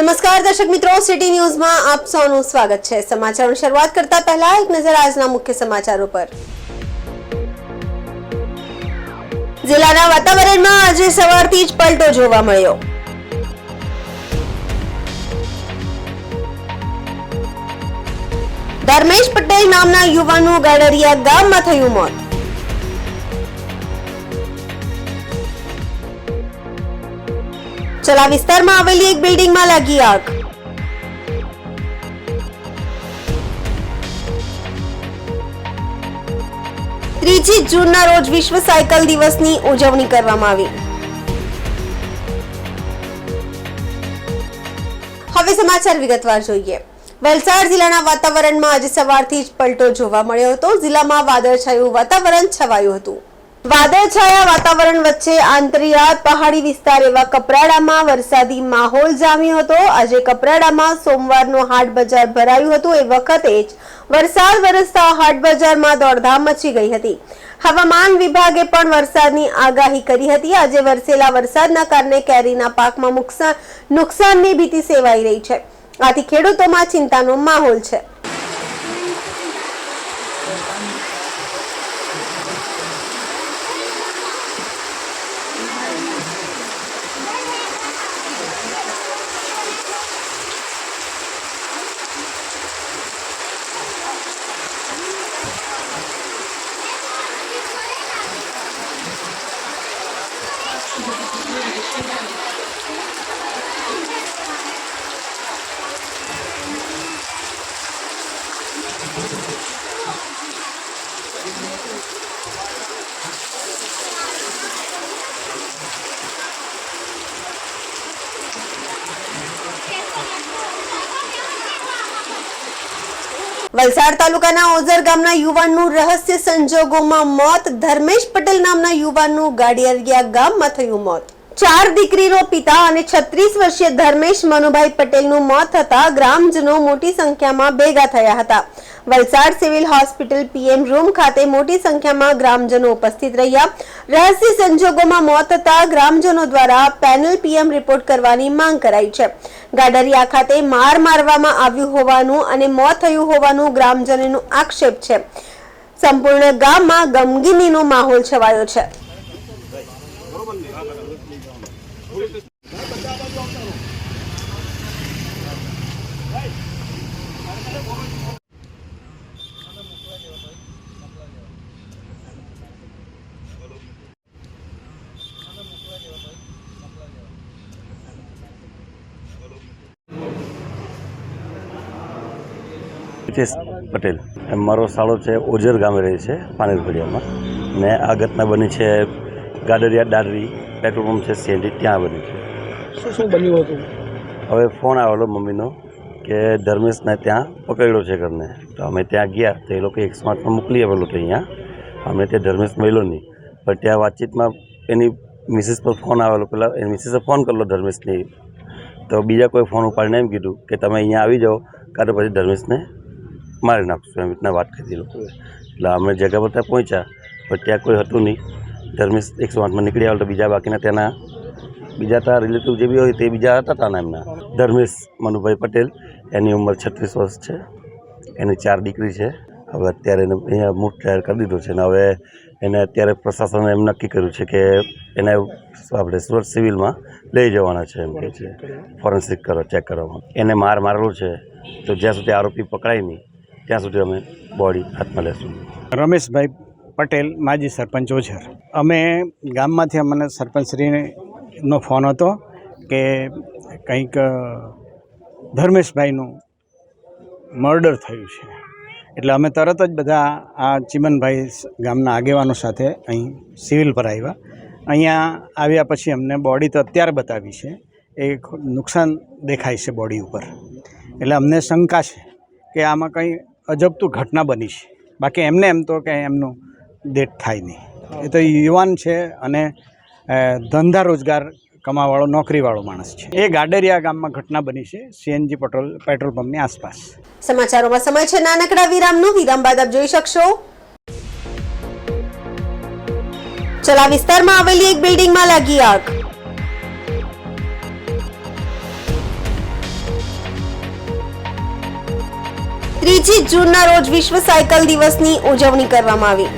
નમસ્કાર દર્શક મિત્રો, સિટી ન્યૂઝમાં આપ સૌનું સ્વાગત છે। સમાચારોની શરૂઆત કરતા પહેલા એક નજર આજના મુખ્ય સમાચારો પર। જિલ્લાના વાતાવરણમાં આજે સવારથી જ પલટો જોવા મળ્યો। ધર્મેશ પટેલ નામના યુવાનનું ગાડરિયા ગામમાં થયું મોત। ચલા વિસ્તારમાં આવેલી એક બિલ્ડિંગમાં લાગી આગ। ત્રીજી જૂનના રોજ વિશ્વ સાયકલ દિવસની ઉજવણી કરવામાં આવી। હવે સમાચાર વિગતવાર જોઈએ। વલસાડ જિલ્લાના વાતાવરણમાં આજે સવારથી જ પલટો જોવા મળ્યો હતો। જિલ્લામાં વાદળછાયું વાતાવરણ છવાયું હતું। વાદળછાયા વાતાવરણ વચ્ચે આંતરિયાળ પહાડી વિસ્તાર એવા કપરાડામાં વરસાદી માહોલ જામ્યો હતો। આજે કપરાડામાં સોમવારનો હાટ બજાર ભરાયું હતું। એ વખતે જ વરસાદ વરસતા હાટ બજારમાં દોડધામ મચી ગઈ હતી। હવામાન વિભાગે પણ વરસાદની આગાહી કરી હતી। આજે વરસેલા વરસાદના કારણે કેરીના પાકમાં નુકસાનની ભીતિ સેવાઈ રહી છે। આથી ખેડૂતોમાં ચિંતાનો માહોલ છે। વલસાડ તાલુકાના ઓઝર ગામના યુવાનનું રહસ્ય સંજોગોમાં મોત। ધર્મેશ પટેલ નામના યુવાનનું ગાડિયા ગામમાં થયું મોત। 4 દીકરીનો પિતા અને 36 વર્ષીય ધર્મેશ મનુભાઈ પટેલનું મોત થતા ગ્રામજનો મોટી સંખ્યામાં ભેગા થયા હતા। Valsad civil hospital PM room ખાતે મોટી સંખ્યામાં ગ્રામજનો ઉપસ્થિત રહ્યા। રહસ્ય સંજોગોમાં મોત થતા ગ્રામજનો દ્વારા પેનલ પીએમ રિપોર્ટ કરવાની માંગ કરાઈ છે। ગાડરિયા ખાતે માર મારવામાં આવ્યું હોવાનું અને મોત થયું હોવાનું ગ્રામજનોનો આક્ષેપ છે। સંપૂર્ણ ગામમાં ગમગીનીનો માહોલ છવાયો છે। હિતેશ પટેલ મારો સાળો છે, ઓઝર ગામે રહે છે પાનેરફળિયામાં, ને આ ઘટના બની છે ગાડરિયા દાદરી પેટ્રોલ પંપ છે સીએનજી, ત્યાં બની છે। શું બન્યું હતું? હવે ફોન આવેલો મમ્મીનો કે ધર્મેશને ત્યાં પકડ્યો છે ઘરને, તો અમે ત્યાં ગયા તો એ લોકો 108 મોકલી આવેલો કે અહીંયા અમે ત્યાં ધર્મેશ મળ્યો નહીં, પણ ત્યાં વાતચીતમાં એની મિસિસ પર ફોન આવેલો, પહેલાં એની મિસિસે ફોન કરેલો ધર્મેશની, તો બીજા કોઈ ફોન ઉપાડીને એમ કીધું કે તમે અહીંયા આવી જાઓ કાં તો પછી ધર્મેશને મારી નાખશું, એમ રીતના વાત કરી લોકોએ। એટલે અમે જગ્યા પર ત્યાં પહોંચ્યા પણ ત્યાં કોઈ હતું નહીં। ધર્મેશ 108માં નીકળી આવ્યો તો બીજા બાકીના ત્યાંના બીજા ત્યાં રિલેટિવ જે બી હોય તે બીજા હતા ત્યાંના એમના। ધર્મેશ મનુભાઈ પટેલ, એની ઉંમર 36 વર્ષ છે, એની 4 દીકરી છે। હવે અત્યારે એને અહીંયા મૂળ જાહેર કરી દીધો છે, અને હવે એને અત્યારે પ્રશાસને એમ નક્કી કર્યું છે કે એને આપણે સુરત સિવિલમાં લઈ જવાના છે, એમ કહે છે ફોરેન્સિક ચેક કરવામાં। એને મારેલો છે, તો જ્યાં સુધી આરોપી પકડાય નહીં ત્યાં સુધી અમે બોડી હાથમાં લેશું। રમેશભાઈ પટેલ, માજી સરપંચ ઓઝર। અમે ગામમાંથી અમને સરપંચશ્રીનો ફોન હતો કે કંઈક ધર્મેશભાઈનું મર્ડર થયું છે, એટલે અમે તરત જ બધા આ ચીમનભાઈ ગામના આગેવાનો સાથે અહીં સિવિલ પર આવ્યા। અહીંયા આવ્યા પછી અમને બોડી તો અત્યારે બતાવી છે, એ નુકસાન દેખાય છે બોડી ઉપર, એટલે અમને શંકા છે કે આમાં કંઈ અજબતું ઘટના બની છે। બાકી એમને એમ તો કે એમનું ડેથ થાય નહીં, એ તો યુવાન છે અને ધંધા રોજગાર કમાવાળો નોકરીવાળો માણસ છે। એ ગાડરિયા ગામમાં ઘટના બની છે સીએનજી પેટ્રોલ પંપની આસપાસ। સમાચારોમાં સમય છે નાનકડા વિરામનો। વિરામ બાદ આપ જોઈ શકશો ચલા વિસ્તારમાં આવેલી એક બિલ્ડિંગમાં લાગી આગ। 3 જૂનના રોજ વિશ્વ સાયકલ દિવસની ઉજવણી કરવામાં આવી.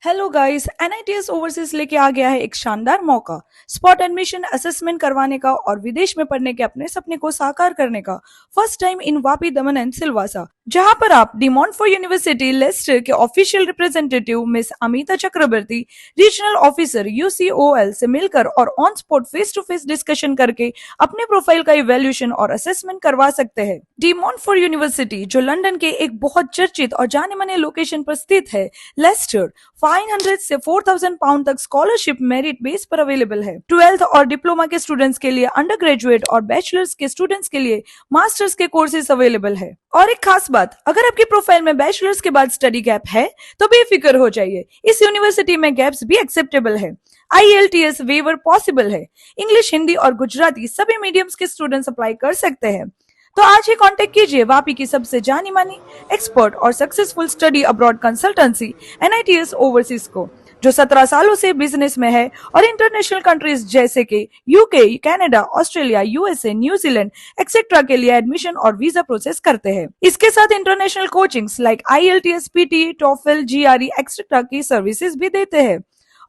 हेलो गाइस, NITS ओवरसीज लेके आ गया है एक शानदार मौका स्पॉट एडमिशन असेसमेंट करवाने का और विदेश में पढ़ने के अपने सपने को साकार करने का. First time in Vapi, Daman and Silvassa, जहां पर आप डी मॉन्टफोर्ट यूनिवर्सिटी लेस्टर के official representative Miss Amita Chakraborty, regional officer UCOL से मिलकर और on spot face to face discussion करके अपने प्रोफाइल का इवैल्यूएशन और असेसमेंट करवा सकते हैं. डी मॉन्टफोर्ट यूनिवर्सिटी, जो लंदन के एक बहुत चर्चित और जाने माने लोकेशन पर स्थित है, लेस्टर 500 से 4000 पाउंड तक स्कॉलरशिप मेरिट बेस पर अवेलेबल है. 12th और डिप्लोमा के स्टूडेंट्स के लिए अंडर ग्रेजुएट और बैचलर्स के स्टूडेंट्स के लिए मास्टर्स के कोर्सेज अवेलेबल है. और एक खास बात, अगर आपकी प्रोफाइल में बैचलर्स के बाद स्टडी गैप है तो बेफिक्र हो जाइए, इस यूनिवर्सिटी में गैप्स भी एक्सेप्टेबल है. IELTS वेवर पॉसिबल है. इंग्लिश, हिंदी और गुजराती सभी मीडियम्स के स्टूडेंट्स अप्लाई कर सकते हैं. तो आज ही कांटेक्ट कीजिए वापी की सबसे जानी मानी, एक्सपर्ट और successful study abroad consultancy NITS overseas को, जो 17 सालों से बिजनेस में है और इंटरनेशनल कंट्रीज जैसे कि UK, Canada, Australia, USA, New Zealand etcetera के लिए एडमिशन और वीजा प्रोसेस करते हैं. इसके साथ international coachings like IELTS, PTE, TOEFL, GRE etcetera की सर्विसेज भी देते हैं.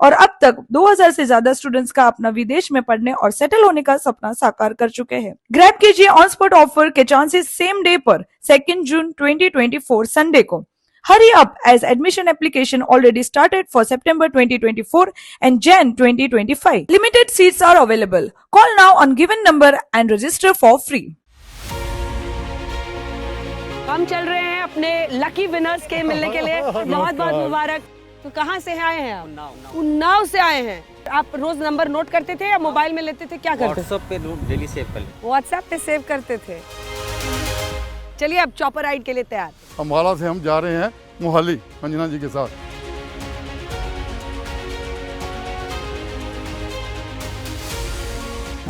और अब तक 2000 से ज्यादा स्टूडेंट्स का अपना विदेश में पढ़ने और सेटल होने का सपना साकार कर चुके हैं. ग्रैब कीजिए ऑन स्पॉट ऑफर के चांसेस सेम डे पर 2 जून 2024 संडे को. Hurry up as admission application already started for September 2024 and Jan 2025. Limited seats are available. Call now on given number and register for free. हम चल रहे हैं अपने lucky winners के मिलने के लिए. बहुत बहुत मुबारक. तो कहाँ से आए हैं आप? उन्नाव से आए हैं. आप रोज नंबर नोट करते थे या मोबाइल में लेते थे, क्या करते थे? व्हाट्सएप पे नोट डेली सेव कर लेते. व्हाट्सएप पे सेव करते थे. चलिए अब चॉपर राइड के लिए तैयार. अम्बाला से हम जा रहे हैं मोहाली अंजना जी के साथ.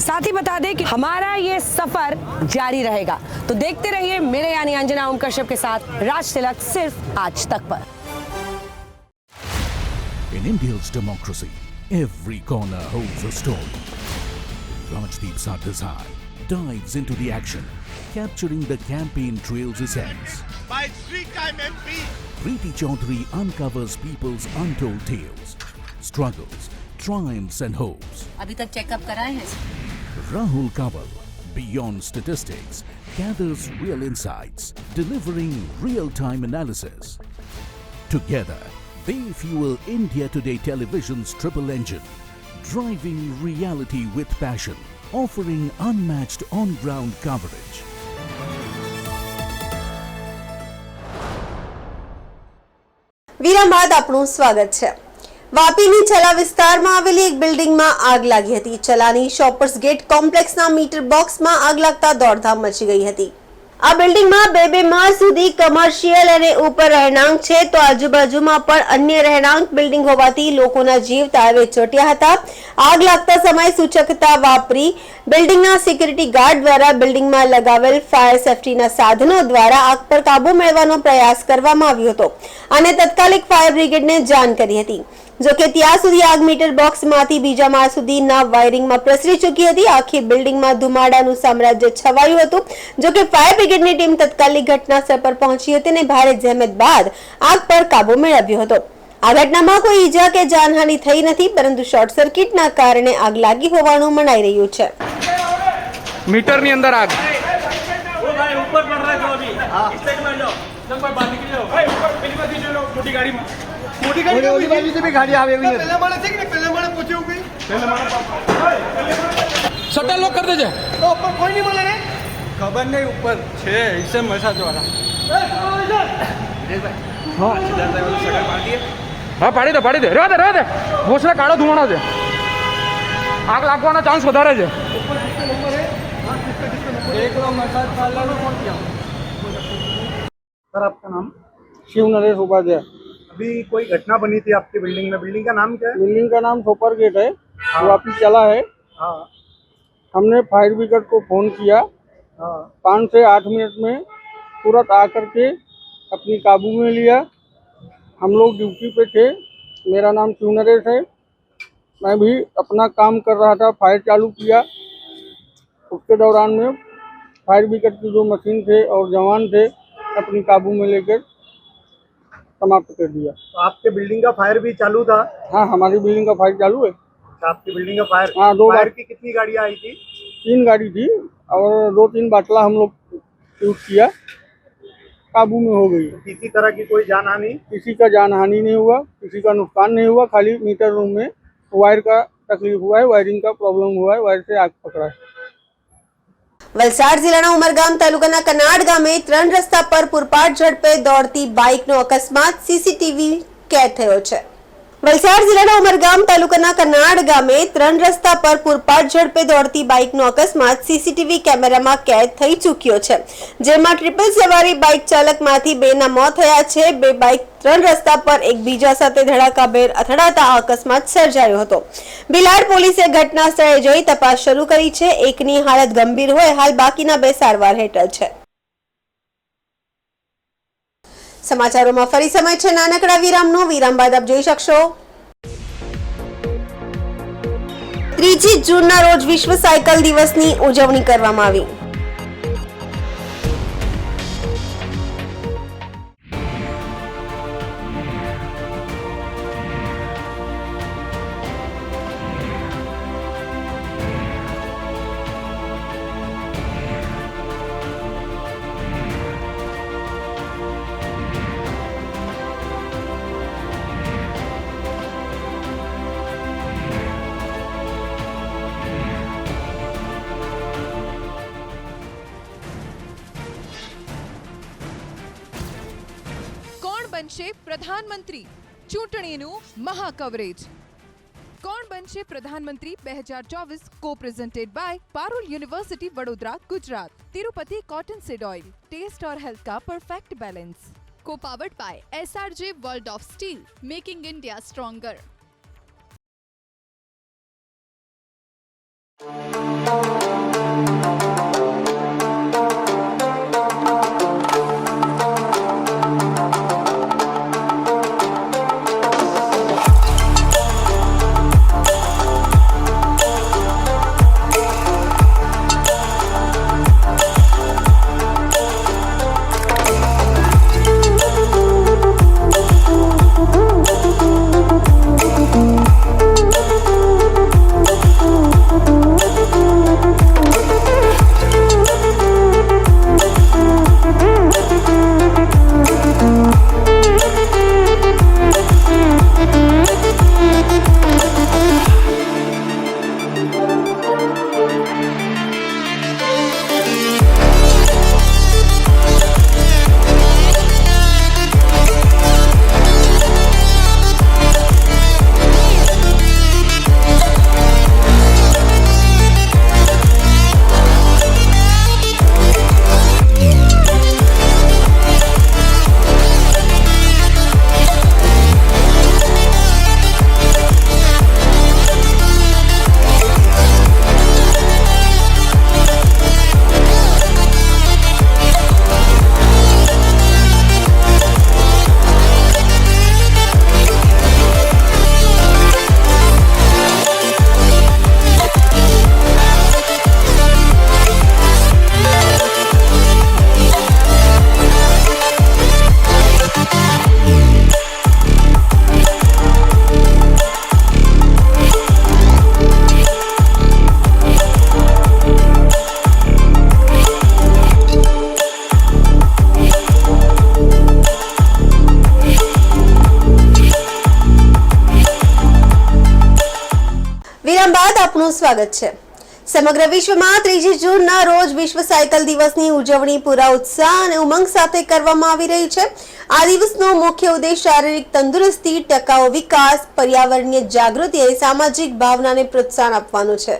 साथ ही बता दें कि हमारा ये सफर जारी रहेगा. तो देखते रहिए मेरे यानी अंजना ओम कश्यप के साथ राज तिलक सिर्फ आज तक पर. In India's democracy, every corner holds a story. Rajdeep Sardesai dives into the action, capturing the campaign trail's essence. By 3-time MP, Preeti Chaudhary uncovers people's untold tales, struggles, triumphs and hopes. अभी तक checkup कराए हैं? Rahul Kanwal, beyond statistics, gathers real insights, delivering real-time analysis. Together, they fuel India Today Television's triple engine, driving reality with passion, offering unmatched on-ground coverage. વિરામ બાદ આપનું સ્વાગત છે. વાપીની ચલા વિસ્તારમાં આવેલી એક બિલ્ડિંગમાં આગ લાગી હતી. ચલાની શોપર્સ ગેટ કોમ્પ્લેક્સના મીટર બોક્સમાં આગ લાગતા દોડધામ મચી ગઈ હતી. આ બિલ્ડિંગમાં બે માળ સુધી કમર્શિયલ અને ઉપર રહેણાંક છે, તો આજુબાજુમાં પણ અન્ય રહેણાંક બિલ્ડિંગ હોવાથી લોકોના જીવ તાળવે ચોંટ્યા હતા. આગ લાગતા સમય સૂચકતા વાપરી બિલ્ડિંગના સિક્યુરિટી ગાર્ડ દ્વારા બિલ્ડિંગમાં લગાવેલ ફાયર સેફટીના સાધનો દ્વારા આગ પર કાબુ મેળવવાનો પ્રયાસ કરવામાં આવ્યો હતો અને તાત્કાલિક ફાયર બ્રિગેડને જાણ કરી હતી. જોકે ત્યાં સુધી આગ મીટર બોક્સમાંથી બીજા માળ સુધીના વાયરિંગમાં પ્રસરી ચૂકી હતી. આખી બિલ્ડિંગમાં ધુમાડાનું સામ્રાજ્ય છવાયું હતું. જોકે ફાયર બ્રિગેડની ટીમ તાત્કાલિક ઘટનાસ્થળ પર પહોંચી હતી અને ભારે જહેમત બાદ આગ પર કાબુ મેળવ્યો હતો. આ ઘટનામાં કોઈ ઈજા કે જાનહાનિ થઈ નથી, પરંતુ શોર્ટ સર્કિટના કારણે આગ લાગી હોવાનું મનાઈ રહ્યું છે. મીટરની અંદર આગ. મોટી બાજુ से भी गाड़ी आवे हुई है. पहले माळे છે કે पहले माळे પહોંચી ઉભી. पहले माळे शटर लॉक कर दीजिए. तो ऊपर कोई नहीं बोले रे. खबर नहीं ऊपर छे इसे मैसेज वाला. हाँ सिद्धार्थ भाई शटर पाड़ी है. हाँ पाड़ी दे रहवा दे घोषणा काळो धुवाणो છે. आग लागવાનો ચાન્સ વધારે છે. एक लो मैसेज वाला नो फोन किया. सर आपका नाम? शिव नरेश उपाध्याय. अभी कोई घटना बनी थी आपकी बिल्डिंग में. बिल्डिंग का नाम क्या है? बिल्डिंग का नाम सुपर गेट है. वापी चला है. हाँ. हमने फायर ब्रिगेड को फोन किया. 5 से 8 मिनट में तुरंत आकर के अपनी काबू में लिया. हम लोग ड्यूटी पे थे. मेरा नाम शिव नरेश है. मैं भी अपना काम कर रहा था. फायर चालू किया. उसके दौरान में फायर ब्रिगेड की जो मशीन थे और जवान थे अपनी काबू में लेकर समाप्त कर दिया। तो आपके बिल्डिंग का फायर भी चालू था? हाँ, हमारी बिल्डिंग का फायर चालू है। आपकी बिल्डिंग का फायर? हाँ, 2 फायर की कितनी गाड़ियाँ आई थी? 3 गाड़ी थी और 2-3 बाटला हम लोग शूट किया, काबू में हो गई। किसी तरह की कोई जान हानि? किसी का जान हानि नहीं हुआ, किसी का नुकसान नहीं हुआ, खाली मीटर रूम में वायर का तकलीफ हुआ है, वायरिंग का प्रॉब्लम हुआ है, वायर से आग पकड़ा है। વલસાડ જિલ્લાના ઉમરગામ તાલુકાના કનાડ ગામે 3 રસ્તા પર પૂરપાટ ઝડપે દોડતી બાઇકનો અકસ્માત સીસીટીવી કેદ થયો છે। વલસાડ જિલ્લાના ઉમરગામ તાલુકાના કનાડ ગામે 3 રસ્તા પર પૂરપાટ ઝડપે દોડતી બાઇકનો અકસ્માત સીસીટીવી કેમેરામાં કેદ થઈ ચૂક્યો છે, જેમાં ટ્રિપલ સવારી બાઇક ચાલકમાંથી 2ના મોત થયા છે। 2 બાઇક 3 રસ્તા પર એકબીજા સાથે ધડાકાભેર અથડાતા આ અકસ્માત સર્જાયો હતો। બિલાડ પોલીસે ઘટના સ્થળે જઈ તપાસ શરૂ કરી છે। એકની હાલત ગંભીર હોય, હાલ બાકીના 2 સારવાર હેઠળ છે। સમાચારોમાં ફરી સમય છે નાનકડા વિરામનો। વિરામ બાદ આપ જોઈ શકશો 3 જૂનના રોજ વિશ્વ સાયકલ દિવસની ઉજવણી કરવામાં આવી। બનશે પ્રધાનમંત્રી ચૂંટણીનું મહા કવરેજ। કોણ બનશે પ્રધાનમંત્રી 2024 co presented by Parul University Vadodara Gujarat. Tirupati cotton seed oil, taste और हेल्थ का perfect balance. Co powered by SRJ world of steel, making India stronger. સ્વાગત છે। સમગ્ર વિશ્વમાં 3 જૂનના રોજ વિશ્વ સાયકલ દિવસની ઉજવણી પૂરા ઉત્સાહ અને ઉમંગ સાથે કરવામાં આવી રહી છે। આ દિવસનો મુખ્ય ઉદ્દેશ શારીરિક તંદુરસ્તી, ટકાઉ વિકાસ, પર્યાવરણીય જાગૃતિ અને સામાજિક ભાવનાને પ્રોત્સાહન આપવાનું છે।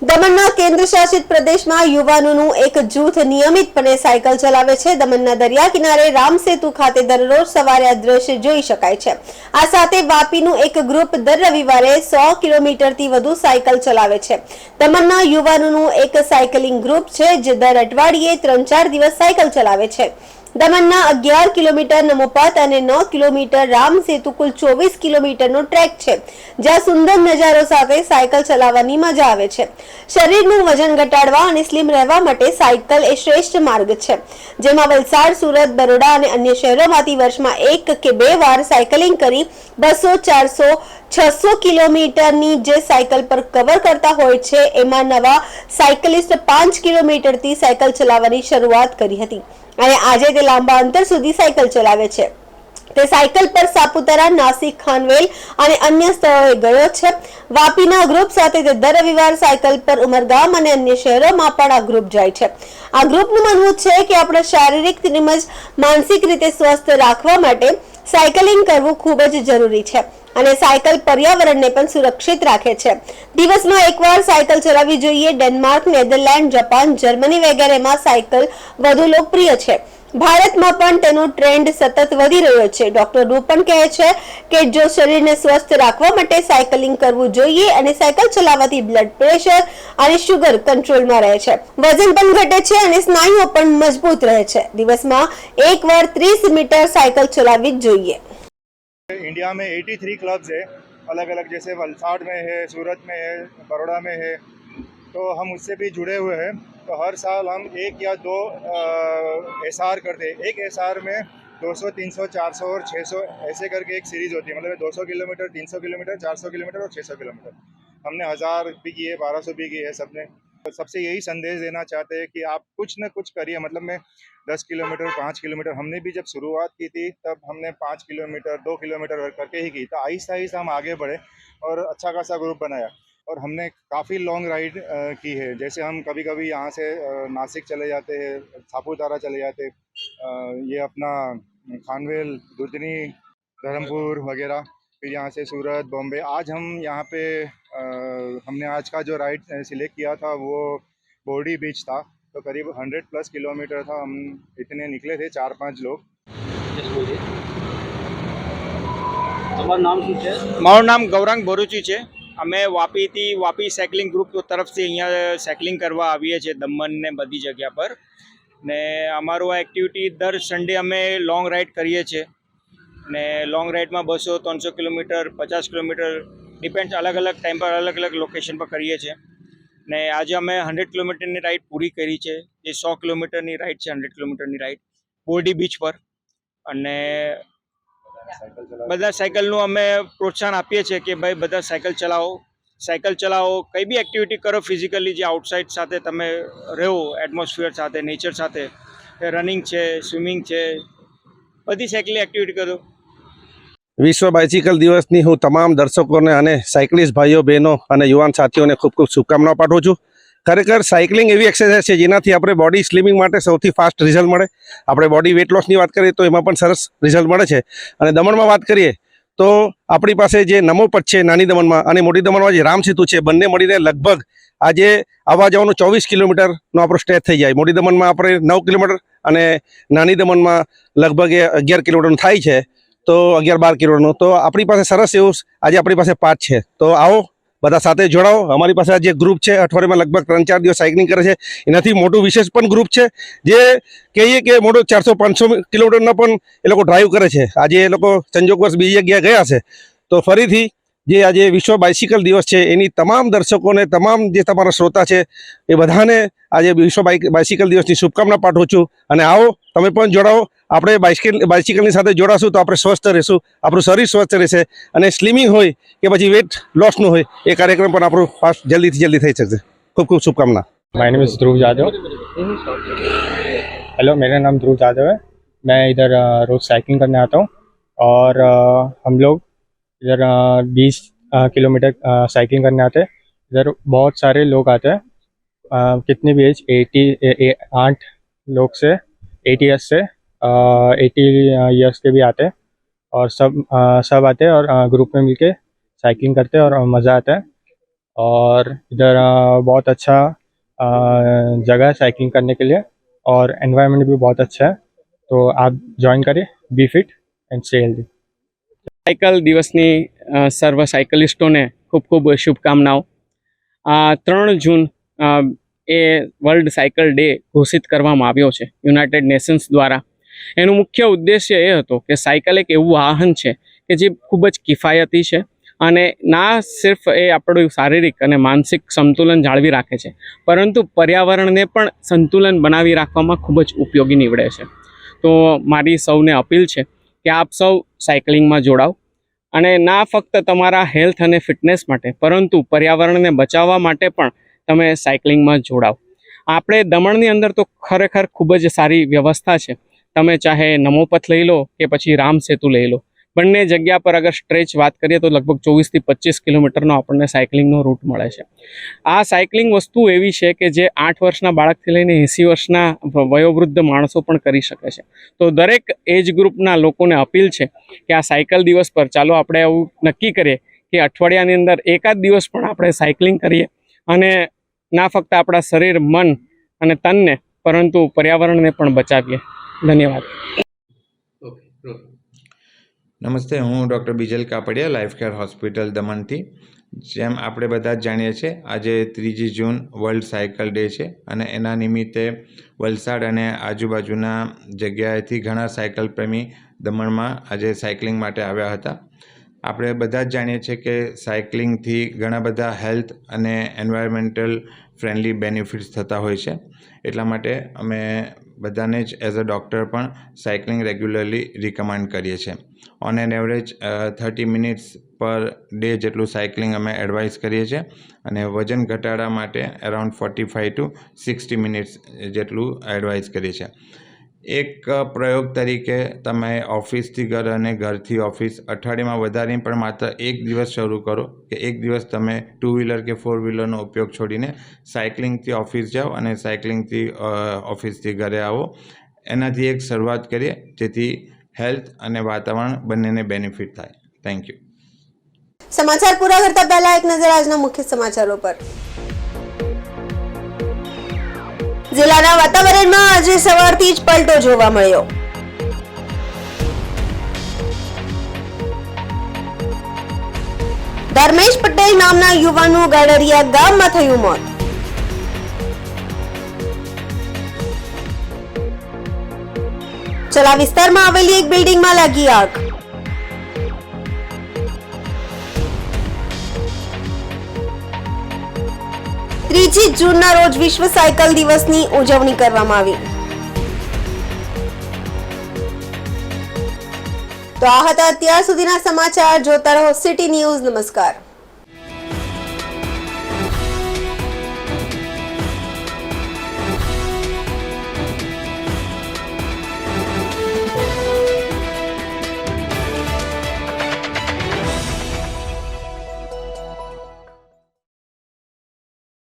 દમણના કેન્દ્ર શાસિત પ્રદેશમાં યુવાનોનું એક જૂથ નિયમિતપણે સાયકલ ચલાવે છે। દમણના દરિયા કિનારે રામસેતુ ખાતે દરરોજ સવારે આ દ્રશ્ય જોઈ શકાય છે। આ સાથે વાપીનું એક ગ્રુપ દર રવિવારે 100 કિલોમીટરથી વધુ સાયકલ ચલાવે છે। દમણના યુવાનોનું એક સાયકલિંગ ગ્રુપ છે જે દર અઠવાડિયે 3-4 દિવસ સાયકલ ચલાવે છે। દમણના 11 કિલોમીટર નમોપથ અને 9 કિલોમીટર રામ સેતુ કુલ 24 કિલોમીટરનો ટ્રેક છે, જ્યાં સુંદર નજારો સાથે સાયકલ ચલાવવાની મજા આવે છે. શરીરનું વજન ઘટાડવા અને સ્લિમ રહેવા માટે સાયકલ એ શ્રેષ્ઠ માર્ગ છે, જેમાં વલસાડ, સુરત, બરોડા અને અન્ય શહેરોમાંથી વર્ષમાં 1 કે 2 વાર સાયકલિંગ કરી 200, 400, 600 કિલોમીટરની જે સાયકલ પર કવર કરતા હોય છે, એમાં નવા સાયકલિસ્ટ 5 કિલોમીટરથી સાયકલ ચલાવવાની શરૂઆત કરી હતી અને આજે તે લાંબા અંતર સુધી સાયકલ ચલાવે છે. તે સાયકલ પર સાપુતારા, નાસિક, ખાનવેલ અને અન્ય સ્થળોએ ગયો છે. વાપીના ગ્રુપ સાથે તે દર રવિવાર સાયકલ પર ઉમરગામ અને અન્ય શહેરોમાં પણ આ ગ્રુપ જાય છે. આ ગ્રુપનું માનવું છે કે આપણે શારીરિક તેમજ માનસિક રીતે સ્વસ્થ રાખવા માટે સાયકલિંગ કરવું ખૂબ જ જરૂરી છે અને સાયકલ પર્યાવરણને પણ સુરક્ષિત રાખે છે. દિવસમાં એકવાર સાયકલ ચલાવવી જોઈએ. ડેનમાર્ક, નેધરલેન્ડ, જાપાન, જર્મની વગેરેમાં સાયકલ વધુ લોકપ્રિય છે. ભારતમાં પણ તેનો ટ્રેન્ડ સતત વધી રહ્યો છે. ડોક્ટર રૂપન કહે છે કે જો શરીરને સ્વસ્થ રાખવા માટે સાયકલિંગ કરવું જોઈએ અને સાયકલ ચલાવવાથી બ્લડ પ્રેશર અને શુગર કંટ્રોલમાં રહે છે, વજન પણ ઘટે છે અને સ્નાયુઓ પણ મજબૂત રહે છે. દિવસમાં એકવાર 30 મીટર સાયકલ ચલાવવી જ જોઈએ. इंडिया में 83 क्लब्स है अलग अलग, जैसे वलसाड़ में है, सूरत में है, बड़ौदा में है, तो हम उससे भी जुड़े हुए हैं. तो हर साल हम 1 या 2 एसआर करते हैं. एक एसआर में 200, 300, 400 और 600 ऐसे करके एक सीरीज़ होती है. मतलब 200 किलोमीटर, 300 किलोमीटर, 400 किलोमीटर और 600 किलोमीटर. हमने 1000 भी की है, 1200 भी की है सबने. तो सबसे यही संदेश देना चाहते हैं कि आप कुछ न कुछ करिए. मतलब मैं 10 किलोमीटर, 5 किलोमीटर, हमने भी जब शुरुआत की थी तब हमने 5 किलोमीटर, 2 किलोमीटर करके ही की. तो आहिस्ता आहिस्ता हम आगे बढ़े और अच्छा खासा ग्रुप बनाया और हमने काफ़ी लॉन्ग राइड की है. जैसे हम कभी कभी यहाँ से नासिक चले जाते हैं, सापुतारा चले जाते हैं, ये अपना खानवेल, दुधनी, धर्मपुर वगैरह, फिर यहाँ से सूरत, बॉम्बे. आज हम यहाँ पे हमने आज का जो राइड सिलेक्ट किया था वो बोर्डी बीच था. तो करीब 100+ किलोमीटर था. हम इतने निकले थे 4-5 लोग. મારું નામ ગૌરાંગ ભરૂચી છે. અમે વાપી સાયકલિંગ ગ્રુપ તરફથી અહીંયા સાયકલિંગ કરવા આવીએ છીએ દમણ ને બધી જગ્યા પર. ને અમારું આ એક્ટિવિટી દર સન્ડે અમે લોંગ રાઇડ કરીએ છીએ ને લોંગ રાઇડમાં 200-300 કિલોમીટર, 50 કિલોમીટર ડિપેન્ડ, અલગ અલગ ટાઈમ પર અલગ અલગ લોકેશન પર કરીએ છીએ. ને આજે અમે 100 કિલોમીટરની રાઇડ પૂરી કરી છે. જે 100 કિલોમીટરની રાઇડ છે, 100 કિલોમીટરની રાઇડ બોરડી બીચ પર. અને બધા સાયકલનું અમે પ્રોત્સાહન આપીએ છીએ કે ભાઈ બધા સાયકલ ચલાવો, કંઈ બી એક્ટિવિટી કરો ફિઝિકલી, જે આઉટસાઇડ સાથે તમે રહો, એટમોસ્ફિયર સાથે, નેચર સાથે. રનિંગ છે, સ્વિમિંગ છે, બધી સાયકલિંગ એક્ટિવિટી કરો. વિશ્વ બાઇસિકલ દિવસની હું તમામ દર્શકોને અને સાયકલિસ્ટ ભાઈઓ, બહેનો અને યુવાન સાથીઓને ખૂબ ખૂબ શુભકામનાઓ પાઠવું છું. ખરેખર સાયકલિંગ એવી એક્સરસાઇઝ છે જેનાથી આપણે બોડી સ્લિમિંગ માટે સૌથી ફાસ્ટ રિઝલ્ટ મળે. આપણે બોડી વેટ લોસની વાત કરીએ તો એમાં પણ સરસ રિઝલ્ટ મળે છે. અને દમણમાં વાત કરીએ તો આપણી પાસે જે નમોપથ છે નાની દમણમાં અને મોટી દમણમાં જે રામ સેતુ છે, બંને મળીને લગભગ આજે આવવા જવાનું 24 કિલોમીટરનો આપણો સ્ટેજ થઈ જાય. મોટી દમણમાં આપણે 9 કિલોમીટર અને નાની દમણમાં લગભગ 11 કિલોમીટરનું થાય છે, તો 11-12 કિલોમીટરનું. તો આપણી પાસે સરસ એવું આજે આપણી પાસે પાથ છે. તો આવો બધા સાથે જોડાઓ. અમારી પાસે આ જે ગ્રુપ છે અઠવાડિયામાં લગભગ 3-4 દિવસ સાયકલિંગ કરે છે. એનાથી મોટું વિશેષ પણ ગ્રુપ છે જે કહીએ કે મોટું 400-500 કિલોમીટરના પણ એ લોકો ડ્રાઈવ કરે છે. આજે એ લોકો સંજોગવશ બીજી જગ્યાએ ગયા છે. તો ફરીથી જે આજે વિશ્વ બાઇસિકલ દિવસ છે એની તમામ દર્શકોને, તમામ જે તમારા શ્રોતા છે એ બધાને આજે વિશ્વ બાઇસિકલ દિવસની શુભકામના પાઠવું છું. અને આવો તમે પણ જોડાઓ. આપણે બાઇસિકલની સાથે જોડાશું તો આપણે સ્વસ્થ રહીશું, આપણું શરીર સ્વસ્થ રહેશે અને સ્લિમિંગ હોય કે પછી વેટ લોસનું હોય એ કાર્યક્રમ પણ આપણું ફાસ્ટ જલ્દીથી જલ્દી થઈ શકશે. ખૂબ ખૂબ शुभकामना. My name is Dhruv Yadav. Hello, मेरा नाम ध्रुव यादव है. मैं इधर रोज़ साइकिलिंग करने आता हूँ और हम लोग इधर 20 किलोमीटर साइकिलिंग करने आते हैं. इधर बहुत सारे लोग आते हैं, कितने भी एज 8 लोग से 80 ईयर्स से 80 ईयर्स के भी आते हैं और सब आते हैं और ग्रुप में मिलके साइकिलिंग करते हैं और मज़ा आता है. और इधर बहुत अच्छा जगह है साइकिलिंग करने के लिए और एनवायरनमेंट भी बहुत अच्छा है. तो आप ज्वाइन करिए. Be fit and stay healthy. Cycle દિવસની સર્વ સાયકલિસ્ટોને ખૂબ ખૂબ શુભકામનાઓ. 3 જૂન એ વર્લ્ડ સાયકલ ડે ઘોષિત કરવામાં આવ્યો છે યુનાઇટેડ નેશન્સ દ્વારા. એનું મુખ્ય ઉદ્દેશ્ય એ હતો કે સાયકલ એક એવું વાહન છે કે જે ખૂબ જ કિફાયતી છે અને ના સિર્ફ એ આપણું શારીરિક અને માનસિક સંતુલન જાળવી રાખે છે, પરંતુ પર્યાવરણને પણ સંતુલન બનાવી રાખવામાં ખૂબ જ ઉપયોગી નીવડે છે. તો મારી સૌને અપીલ છે કે આપ સૌ સાયકલિંગમાં જોડાઓ અને ના ફક્ત તમારા હેલ્થ અને ફિટનેસ માટે, પરંતુ પર્યાવરણને બચાવવા માટે પણ તમે સાયકલિંગમાં જોડાઓ. આપણે દમણની અંદર તો ખરેખર ખૂબ જ સારી વ્યવસ્થા છે. તમે ચાહે નમોપથ લઈ લો કે પછી રામ સેતુ લઈ લો, બંને જગ્યા પર અગર સ્ટ્રેચ વાત કરીએ તો લગભગ 24 થી 25 કિલોમીટરનો આપણને સાયકલિંગનો રૂટ મળે છે. આ સાયકલિંગ વસ્તુ એવી છે કે જે 8 વર્ષના બાળકથી લઈને 80 વર્ષના વયોવૃદ્ધ માણસો પણ કરી શકે છે. તો દરેક એજ ગ્રુપના લોકોને અપીલ છે કે આ સાયકલ દિવસ પર ચાલો આપણે એવું નક્કી કરીએ કે અઠવાડિયાની અંદર એકાદ દિવસ પણ આપણે સાયકલિંગ કરીએ અને ના ફક્ત આપણા શરીર, મન અને તનને, પરંતુ પર્યાવરણને પણ બચાવીએ. ધન્યવાદ. નમસ્તે, હું doctor Bijal Kapadia, life care hospital દમણથી. જેમ આપણે બધા જ જાણીએ છીએ, આજે 3 જૂન વર્લ્ડ સાયકલ ડે છે અને એના નિમિત્તે વલસાડ અને આજુબાજુના જગ્યાએથી ઘણા સાયકલ પ્રેમી દમણમાં આજે સાયકલિંગ માટે આવ્યા હતા. આપણે બધા જ જાણીએ છીએ કે સાયકલિંગથી ઘણા બધા હેલ્થ અને એન્વાયરમેન્ટલ ફ્રેન્ડલી બેનિફિટ્સ થતા હોય છે. એટલા માટે અમે બધાને જ એઝ અ ડૉક્ટર પણ સાયકલિંગ રેગ્યુલરલી રિકમેન્ડ કરીએ છીએ. On an average 30 minutes per day જેટલું સાયકલિંગ અમે એડવાઇસ કરીએ છીએ અને વજન ઘટાડવા માટે અરાઉન્ડ 45 to 60 મિનિટ્સ જેટલું એડવાઇસ કરીએ છીએ. એક પ્રયોગ તરીકે તમે ઓફિસથી ઘર અને ઘરથી ઓફિસ અઠવાડિયામાં વધારે પણ માત્ર એક દિવસ શરૂ કરો કે એક દિવસ તમે 2 વ્હીલર કે 4 વ્હીલરનો ઉપયોગ છોડીને સાયકલિંગથી ઓફિસ જાઓ અને સાયકલિંગથી ઓફિસથી ઘરે આવો. એનાથી એક શરૂઆત કરીએ જેથી હેલ્થ અને વાતાવરણ બંનેને બેનિફિટ થાય. Thank you. સમાચાર પૂરા કરતા પહેલા એક નજર આજના મુખ્ય સમાચારો પર. જિલ્લાના વાતાવરણમાં આજે સવારથી જ પલટો જોવા મળ્યો. ધર્મેશ પટેલ નામના યુવાનનું ગાડરિયા ગામમાં થયું મોત. ચલા વિસ્તારમાં આવેલી એક બિલ્ડિંગમાં લાગી આગ. ત્રીજી જૂનના રોજ વિશ્વ સાયકલ દિવસની ઉજવણી કરવામાં આવી. તો આ હતા અત્યાર સુધીના સમાચાર. જોતા રહો સિટી ન્યૂઝ. નમસ્કાર.